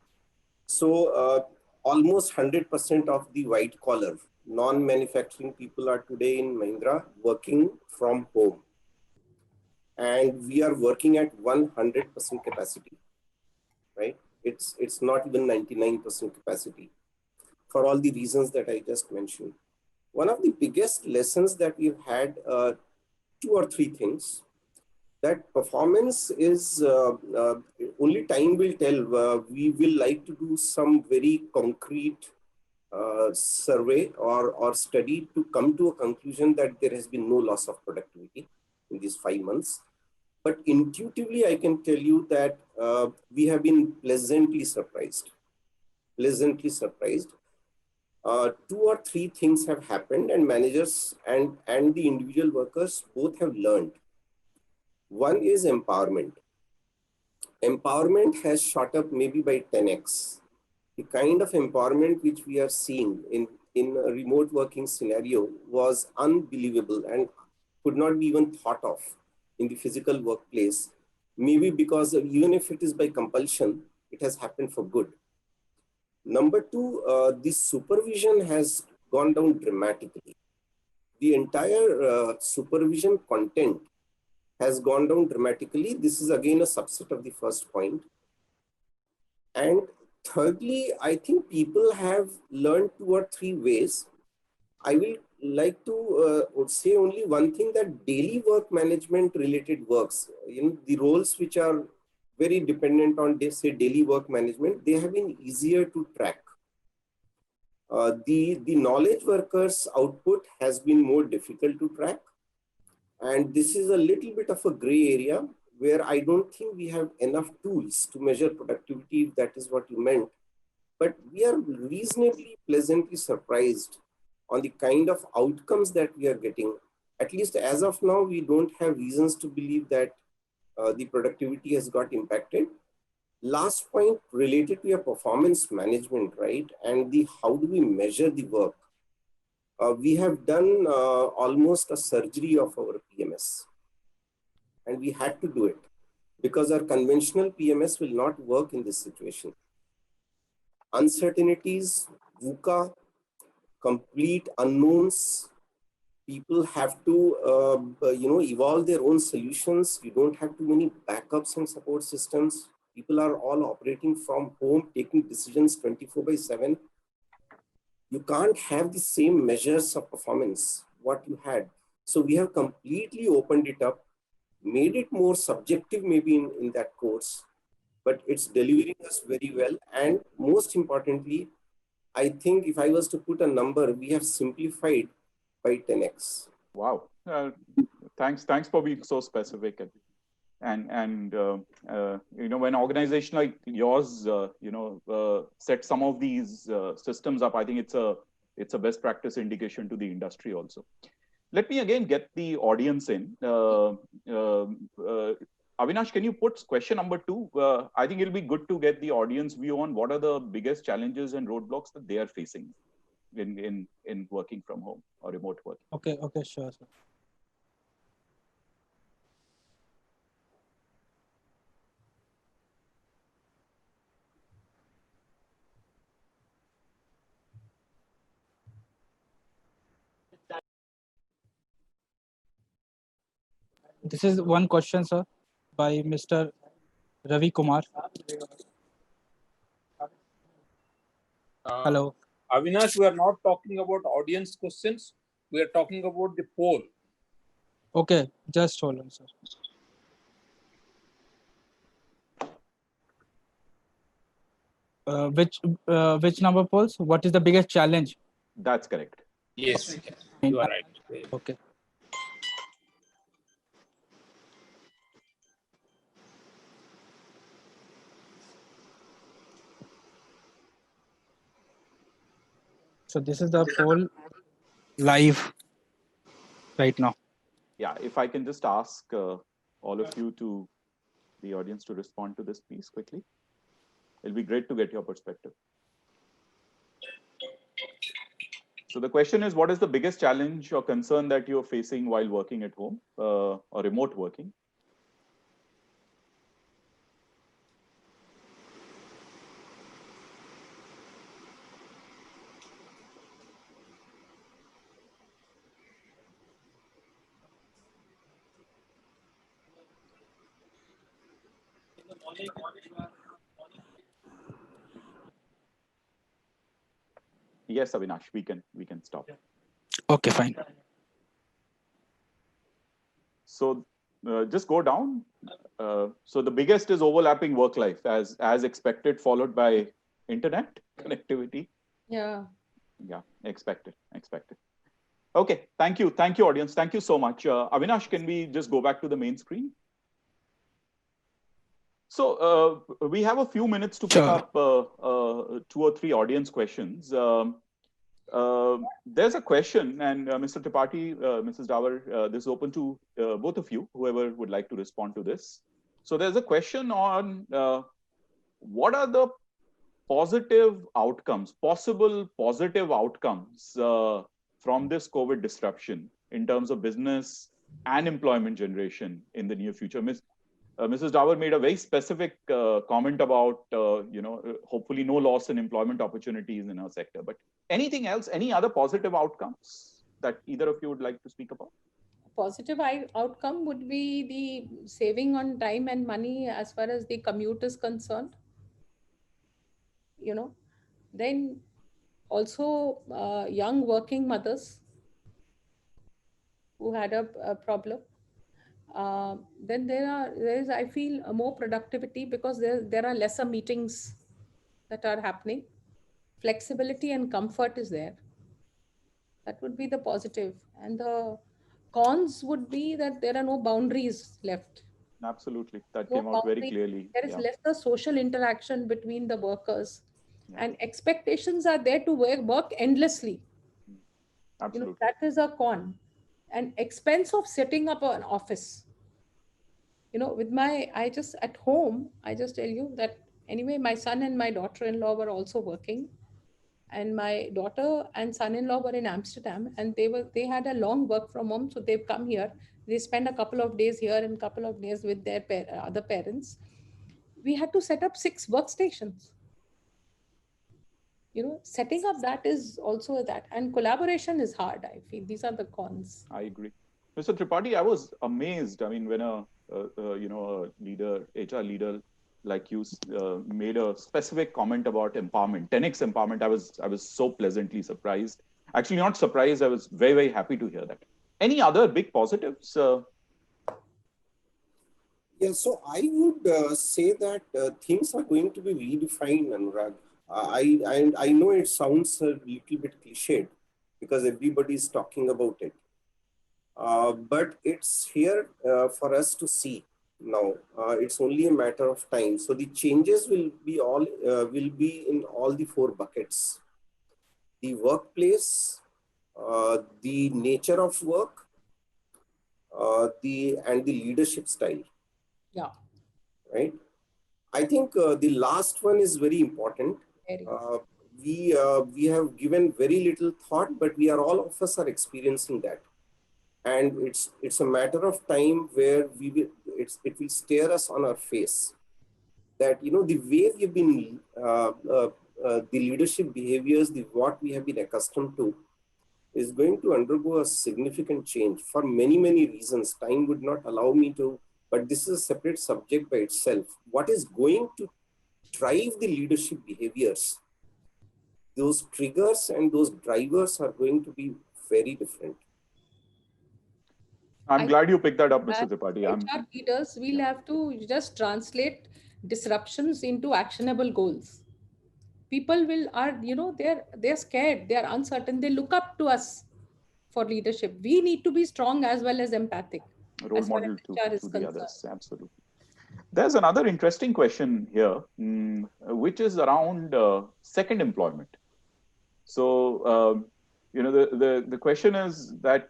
So almost 100% of the white collar, non-manufacturing people are today in Mahindra working from home. And we are working at 100% capacity, right? It's not even 99% capacity for all the reasons that I just mentioned. One of the biggest lessons that we've had, 2 or 3 things. That performance is only time will tell. We will like to do some very concrete survey or study to come to a conclusion that there has been no loss of productivity in these 5 months. But intuitively, I can tell you that we have been pleasantly surprised. Pleasantly surprised. 2 or 3 things have happened, and managers and the individual workers both have learned. One is empowerment. Empowerment has shot up maybe by 10x. The kind of empowerment which we are seeing in a remote working scenario was unbelievable and could not be even thought of in the physical workplace. Maybe because even if it is by compulsion, it has happened for good. Number 2, the supervision has gone down dramatically. The entire supervision content has gone down dramatically. This is again a subset of the first point. And thirdly, I think people have learned 2 or 3 ways. I will like to say only one thing, that daily work management related works, the roles which are very dependent on, say, daily work management, they have been easier to track. The knowledge workers' output has been more difficult to track. And this is a little bit of a gray area where I don't think we have enough tools to measure productivity, if that is what you meant. But we are reasonably pleasantly surprised on the kind of outcomes that we are getting. At least as of now, we don't have reasons to believe that the productivity has got impacted. Last point related to your performance management, right? And how do we measure the work? We have done almost a surgery of our PMS. And we had to do it because our conventional PMS will not work in this situation. Uncertainties, VUCA, complete unknowns. People have to, evolve their own solutions. You don't have too many backups and support systems. People are all operating from home, taking decisions 24/7. You can't have the same measures of performance, what you had. So we have completely opened it up, made it more subjective maybe in that course, but it's delivering us very well. And most importantly, I think if I was to put a number, we have simplified by 10x. Wow. Thanks for being so specific. And when organization like yours, set some of these systems up, I think it's a best practice indication to the industry also. Let me again get the audience in. Avinash, can you put question number 2? I think it'll be good to get the audience view on what are the biggest challenges and roadblocks that they are facing in in working from home or remote work. Okay, sure, sir. This is one question, sir, by Mr. Ravi Kumar. Hello. Avinash, we are not talking about audience questions. We are talking about the poll. Okay, just hold on, sir. Which number polls? What is the biggest challenge? That's correct. Yes, you are right. Okay. So this is the poll live right now. Yeah, if I can just ask all of you to, the audience, to respond to this, please, quickly. It'll be great to get your perspective. So the question is, what is the biggest challenge or concern that you're facing while working at home or remote working? Yes, Avinash, we can stop. Okay, fine. So just go down. So the biggest is overlapping work life as expected, followed by internet connectivity. Yeah. Yeah, expected. Okay, thank you, audience. Thank you so much. Avinash, can we just go back to the main screen? So we have a few minutes to pick up 2 or 3 audience questions. There's a question, and Mr. Tripathi, Mrs. Davar, this is open to both of you, whoever would like to respond to this. So there's a question on what are the possible positive outcomes from this COVID disruption in terms of business and employment generation in the near future? Mrs. Davar made a very specific comment about, hopefully no loss in employment opportunities in our sector. But anything else, any other positive outcomes that either of you would like to speak about? Positive outcome would be the saving on time and money as far as the commute is concerned. Then also young working mothers who had a problem. Then there is, I feel, a more productivity because there are lesser meetings that are happening. Flexibility and comfort is there. That would be the positive. And the cons would be that there are no boundaries left. Absolutely. That came out very clearly. There is lesser social interaction between the workers. Yeah. And expectations are there to work endlessly. Absolutely. That is a con. And expense of setting up an office. I just tell you that anyway, my son and my daughter-in-law were also working. And my daughter and son-in-law were in Amsterdam, and they had a long work from home. So they've come here. They spend a couple of days here and a couple of days with their other parents. We had to set up 6 workstations. Setting up that is also that. And collaboration is hard, I feel. These are the cons. I agree. Mr. Tripathi, I was amazed. I mean, when a HR leader like you made a specific comment about empowerment, 10x empowerment, I was so pleasantly surprised. Actually, not surprised. I was very, very happy to hear that. Any other big positives? Yeah, so I would say that things are going to be redefined, Anurag. I know it sounds a little bit cliched because everybody is talking about it. But it's here for us to see now. It's only a matter of time. So the changes will be in all the 4 buckets: the workplace, the nature of work, and the leadership style. Yeah. Right. I think the last one is very important. we have given very little thought, but we are all of us are experiencing that. And it's a matter of time where it will stare us on our face that, you know, the way we've been, the leadership behaviors, what we have been accustomed to is going to undergo a significant change for many, many reasons. Time would not allow me to, but this is a separate subject by itself. What is going to drive the leadership behaviors? Those triggers and those drivers are going to be very different. I'm glad you picked that up, Mr. Tripathi. HR leaders will have to just translate disruptions into actionable goals. People they're scared, they're uncertain, they look up to us for leadership. We need to be strong as well as empathic. Role model to the others, absolutely. There's another interesting question here, which is around second employment. So, the question is that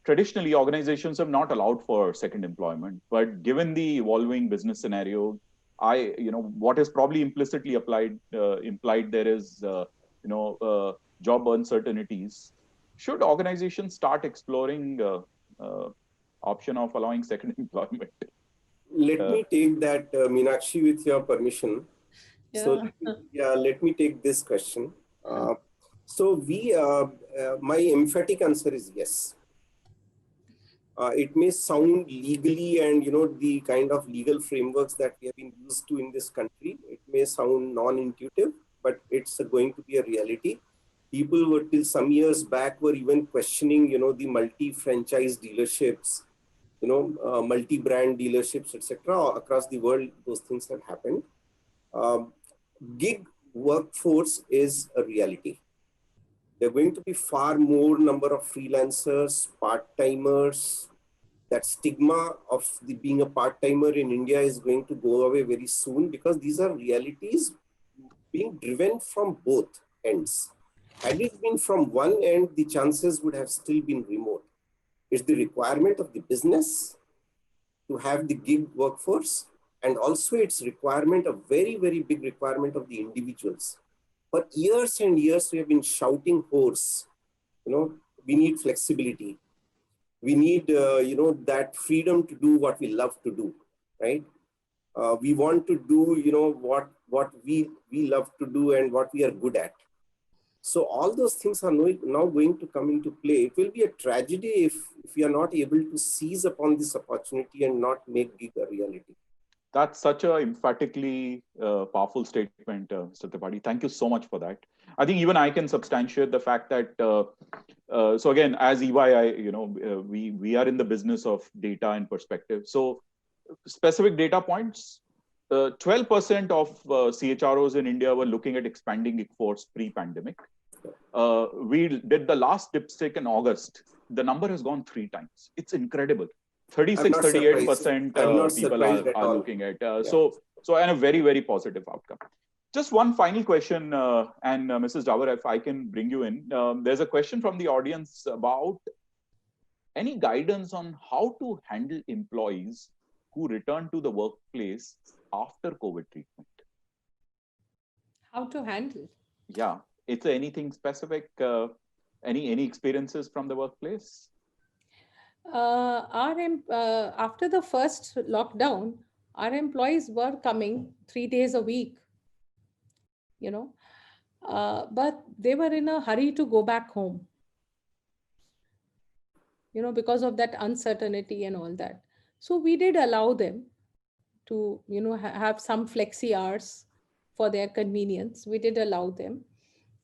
traditionally organizations have not allowed for second employment, but given the evolving business scenario, what is probably implicitly implied there is, job uncertainties. Should organizations start exploring option of allowing second employment? Let me take that, Meenakshi, with your permission. Yeah. So, let me take this question. My emphatic answer is yes. It may sound legally and, the kind of legal frameworks that we have been used to in this country, it may sound non-intuitive, but it's going to be a reality. People were till some years back were even questioning, the multi-franchise dealerships, multi-brand dealerships, etc. Across the world, those things have happened. Gig workforce is a reality. There are going to be far more number of freelancers, part-timers. That stigma of being a part-timer in India is going to go away very soon because these are realities being driven from both ends. Had it been from one end, the chances would have still been remote. It's the requirement of the business to have the gig workforce, and also its requirement, a very, very big requirement of the individuals. For years and years, we have been shouting hoarse, we need flexibility. We need, that freedom to do what we love to do, right? We want to do, what we love to do and what we are good at. So all those things are now going to come into play. It will be a tragedy if we are not able to seize upon this opportunity and not make gig a reality. That's such a emphatically powerful statement, Mr. Tripathi. Thank you so much for that. I think even I can substantiate the fact that, so again, as EY, we are in the business of data and perspective. So specific data points, 12% of CHROs in India were looking at expanding gig force pre-pandemic. We did the last dipstick in August. The number has gone 3 times. It's incredible. 38% people are looking at. So and a very, very positive outcome. Just one final question, and Mrs. Davar, if I can bring you in. There's a question from the audience about any guidance on how to handle employees who return to the workplace after COVID treatment. How to handle? Yeah, it's anything specific, any experiences from the workplace? After the first lockdown, our employees were coming 3 days a week, but they were in a hurry to go back home, because of that uncertainty and all that. So we did allow them to, have some flexi hours for their convenience. We did allow them.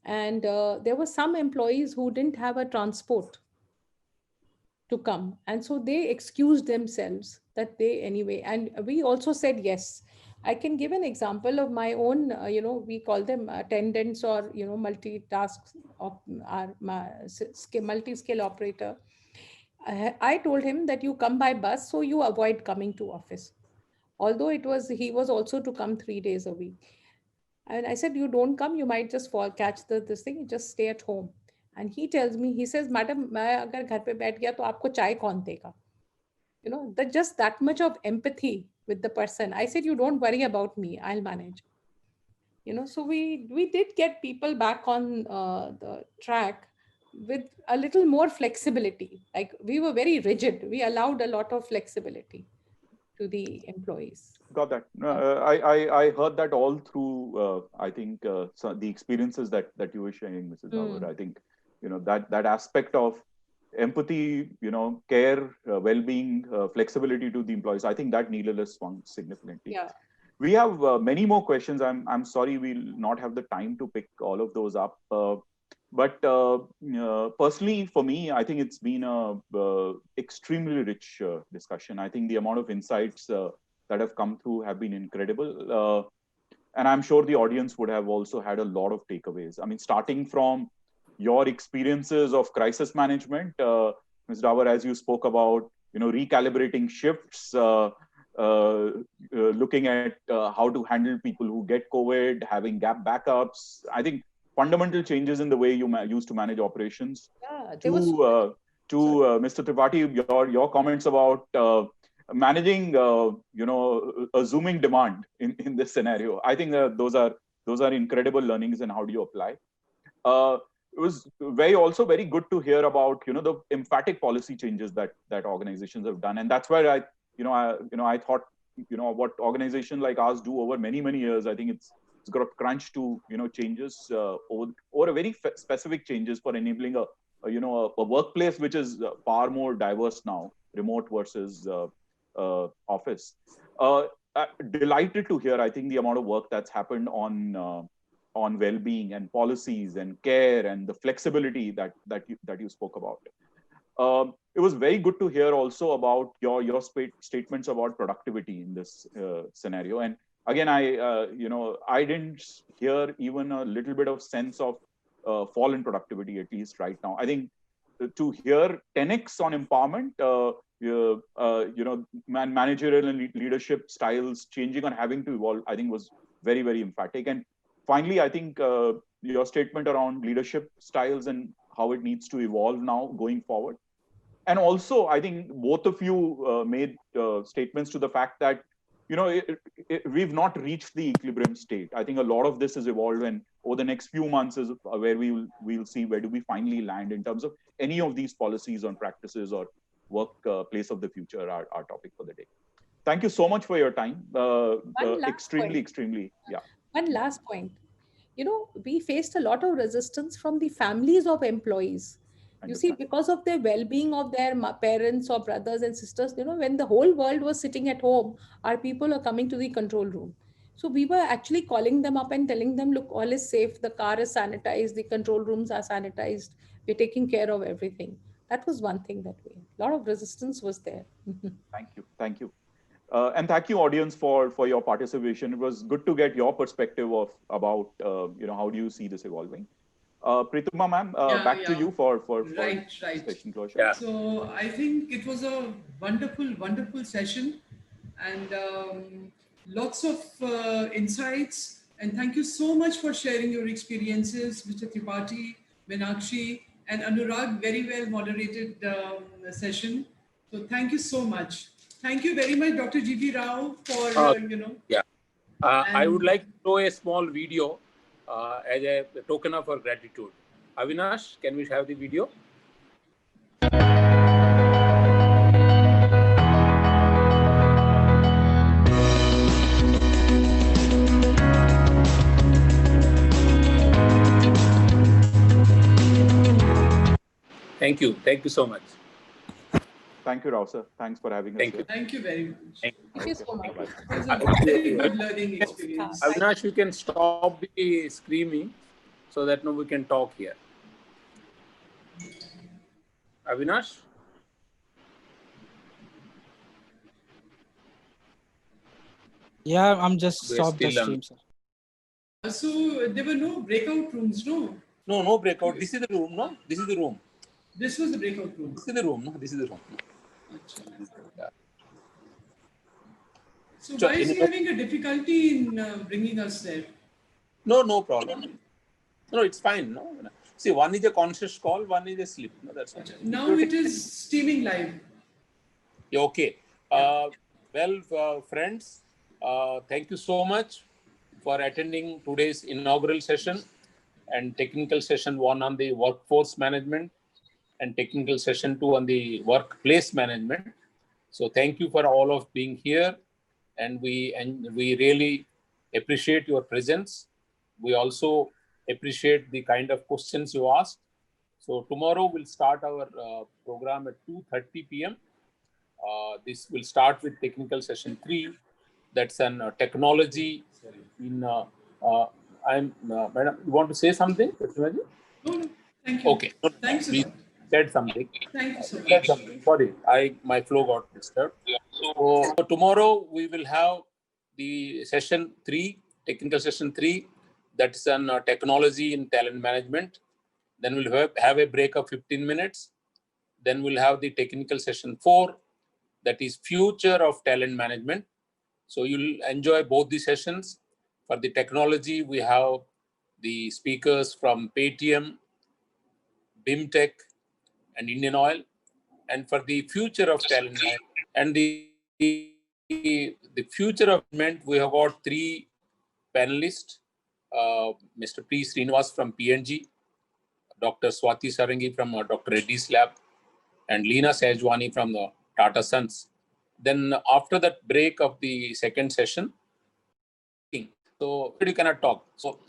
And there were some employees who didn't have a transport to come. And so they excused themselves that they anyway, and we also said yes. I can give an example of my own, we call them attendants or, multitask of our multi-skill operator. I told him that you come by bus, so you avoid coming to office. Although he was also to come 3 days a week. And I said, you don't come, you might just catch this thing, just stay at home. And he tells me, he says, Madam, मैं अगर घर पे बैठ गया तो आपको चाय कौन देगा? Just that much of empathy with the person. I said, you don't worry about me, I'll manage. So we did get people back on the track with a little more flexibility. Like we were very rigid. We allowed a lot of flexibility to the employees. Got that. I heard that all through, I think, so the experiences that you were sharing, Mrs. Dawar. I think, that aspect of empathy, care, well-being, flexibility to the employees, I think that needless swung significantly. Yeah. We have many more questions. I'm sorry we'll not have the time to pick all of those up. But personally, for me, I think it's been a extremely rich discussion. I think the amount of insights that have come through have been incredible. And I'm sure the audience would have also had a lot of takeaways. I mean, starting from your experiences of crisis management, Ms. Dawar, as you spoke about, recalibrating shifts, looking at how to handle people who get COVID, having gap backups. I think fundamental changes in the way you used to manage operations. Yeah, to Mr. Tripathi, your comments about managing, a zooming demand in this scenario. I think those are incredible learnings, and how do you apply? It was also very good to hear about the emphatic policy changes that organizations have done, and that's where I thought what organizations like ours do over many years. I think it's got a crunch to changes over a very specific changes for enabling a workplace which is far more diverse now, remote versus office. Delighted to hear, I think, the amount of work that's happened on well-being and policies and care and the flexibility that you spoke about. It was very good to hear also about your statements about productivity in this scenario. And again, I didn't hear even a little bit of sense of fall in productivity, at least right now. I think to hear 10x on empowerment, managerial and leadership styles changing and having to evolve, I think was very, very emphatic. And finally, I think your statement around leadership styles and how it needs to evolve now going forward. And also, I think both of you made statements to the fact that, we've not reached the equilibrium state. I think a lot of this has evolved, and over the next few months is where we'll see where do we finally land in terms of any of these policies on practices or workplace of the future, our topic for the day. Thank you so much for your time. Extremely, yeah. One last point. We faced a lot of resistance from the families of employees. You see, because of their well-being of their parents or brothers and sisters, when the whole world was sitting at home, our people are coming to the control room. So we were actually calling them up and telling them, look, all is safe. The car is sanitized. The control rooms are sanitized. We're taking care of everything. That was one thing that a lot of resistance was there. Thank you. And thank you, audience, for your participation. It was good to get your perspective about how do you see this evolving. Pritima ma'am, back to you for session closure. Yeah. So I think it was a wonderful session, and lots of insights. And thank you so much for sharing your experiences, Mr. Tripathi, Meenakshi, and Anurag. Very well moderated session. So thank you so much. Thank you very much, Dr. G.V. Rao, for Yeah. I would like to show a small video as a token of our gratitude. Avinash, can we have the video? Thank you. Thank you so much. Thank you, Rao sir. Thanks for having us. Thank you very much. Thank you so much. It was a very good learning experience. Avinash, you can stop the screaming so that now we can talk here. Avinash? Yeah, I'm just stopped the stream, sir. So there were no breakout rooms, no? No, no breakout. This is the room, no? This is the room. This was the breakout room. This is the room, no? This is the room. Yeah. So why is he having a difficulty in bringing us there? No, no problem. No, it's fine. No. See, one is a conscious call, one is a sleep. No, that's fine. Now it is streaming live. Yeah, okay. Well, friends, thank you so much. for attending today's inaugural session and technical session 1 on the workforce management and technical session 2 on the workplace management. So thank you for all of being here, and we really appreciate your presence. We also appreciate the kind of questions you asked. So tomorrow we'll start our program at 2:30 p.m. This will start with technical session 3. That's an technology in. Madam, you want to say something? No, thank you. Okay. Thanks a Please lot. said something. Thank you so Said much. something. Sorry, my flow got disturbed. So tomorrow we will have the session 3, technical session 3. That's on technology in talent management. Then we'll have a break of 15 minutes. Then we'll have the technical session 4, that is future of talent management. So you'll enjoy both the sessions. For the technology, we have the speakers from Paytm, BIMTech, and Indian Oil. And for the future of talent and the future of management, we have got 3 panelists: Mr. P. Srinivas from P&G, Dr. Swati Sarangi from Dr. Reddy's Lab, and Leena Sejwani from the Tata Sons. Then after that break of the second session, so you cannot talk. So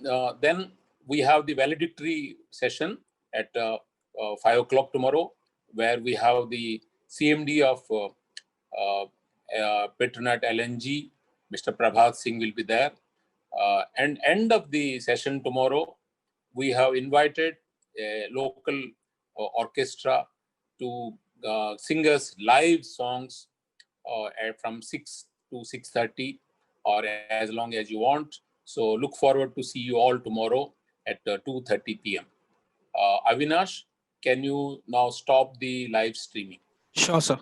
then we have the valedictory session at 5 o'clock tomorrow, where we have the CMD of Petronet LNG, Mr. Prabhat Singh will be there. And end of the session tomorrow, we have invited a local orchestra to sing us live songs from 6 to 6:30 or as long as you want. So look forward to see you all tomorrow at 2:30 p.m. Avinash, can you now stop the live streaming? Sure, sir.